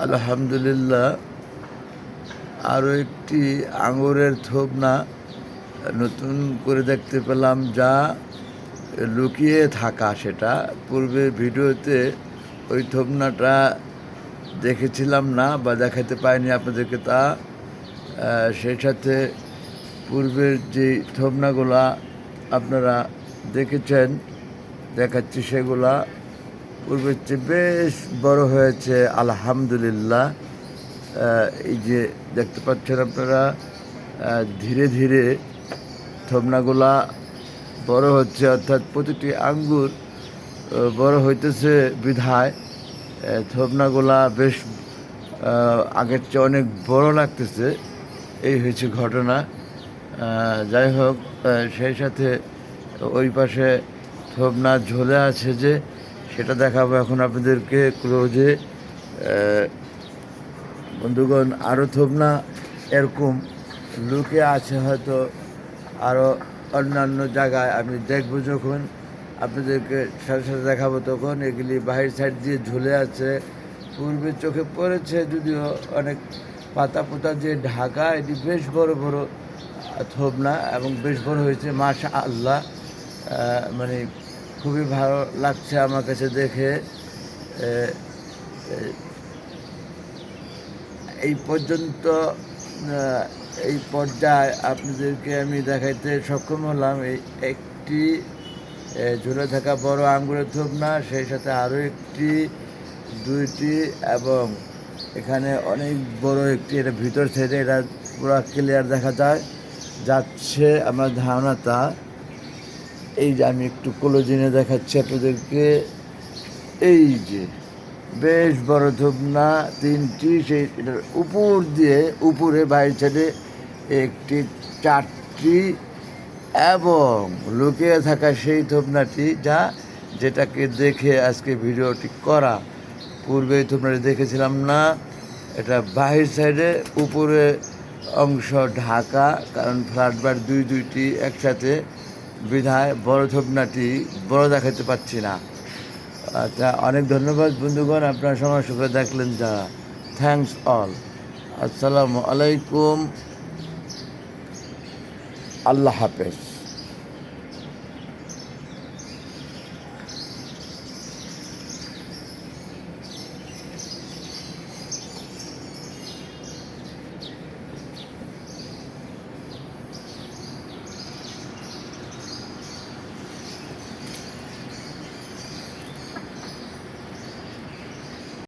আলহামদুলিল্লাহ, আরও একটি আঙুরের থোবনা নতুন করে দেখতে পেলাম, যা লুকিয়ে থাকা। সেটা পূর্বে ভিডিওতে ওই থোবনাটা দেখেছিলাম না বা দেখাতে পাইনি আপনাদেরকে। সেই সাথে পূর্বের যে থোবনাগুলা আপনারা দেখেছেন, দেখাচ্ছি সেগুলা পূর্বের চেয়ে বেশ বড় হয়েছে আলহামদুলিল্লাহ। এই যে দেখতে পাচ্ছেন আপনারা, ধীরে ধীরে থোবনাগুলা বড় হচ্ছে, অর্থাৎ প্রতিটি আঙ্গুর বড় হইতেছে বিধায় থোবনাগুলা বেশ আগের চেয়ে অনেক বড় লাগতেছে। এই হয়েছে ঘটনা। যাই হোক, সেই সাথে ওই পাশে থোবনা ঝুলে আছে, যে সেটা দেখাবো এখন আপনাদেরকে ক্লোজে। বন্ধুগণ, আরও থোবনা এরকম লুকিয়ে আছে, হয়তো আরও অন্যান্য জায়গায়। আমি দেখবো যখন আপনাদেরকে সাথে সাথে দেখাবো, তখন এগুলি বাহির সাইড দিয়ে ঝুলে আছে। পূর্বে চোখে পড়েছে, যদিও অনেক পাতা পোতা দিয়ে ঢাকা। এটি বেশ বড় বড় থোবনা এবং বেশ বড় হয়েছে, মাশা আল্লাহ। মানে খুবই ভালো লাগছে আমার কাছে দেখে। এই পর্যন্ত এই পর্যায়ে আপনাদেরকে আমি দেখাইতে সক্ষম হলাম এই একটি ঝুলে থাকা বড় আঙ্গুরের থোবনা, সেই সাথে আরও একটি, দুইটি, এবং এখানে অনেক বড় একটি। এটা ভিতর সাইডে এটা পুরো ক্লিয়ার দেখা যাচ্ছে আমার ধারণা তা। এই যে আমি একটু ক্লোজিনে দেখাচ্ছি আপনাদেরকে। এই যে বেশ বড় থোবনা তিনটি, সেই এটার উপর দিয়ে উপরে বাইরের সাইডে একটি, চারটি, এবং লুকিয়ে থাকা সেই থোবনাটি যেটাকে দেখে আজকে ভিডিওটি করা। পূর্বে এই থোবনাটি দেখেছিলাম না। এটা বাহির সাইডে উপরে অংশ ঢাকা, কারণ ফ্ল্যাটবার দুইটি একসাথে বিধায় বড় থোবনাটি বড় দেখাতে পাচ্ছি না। আচ্ছা, অনেক ধন্যবাদ বন্ধুগণ, আপনারা সময় সুখে দেখলেন যারা। Thanks all. আসসালামু আলাইকুম। আল্লাহ হাফেজ।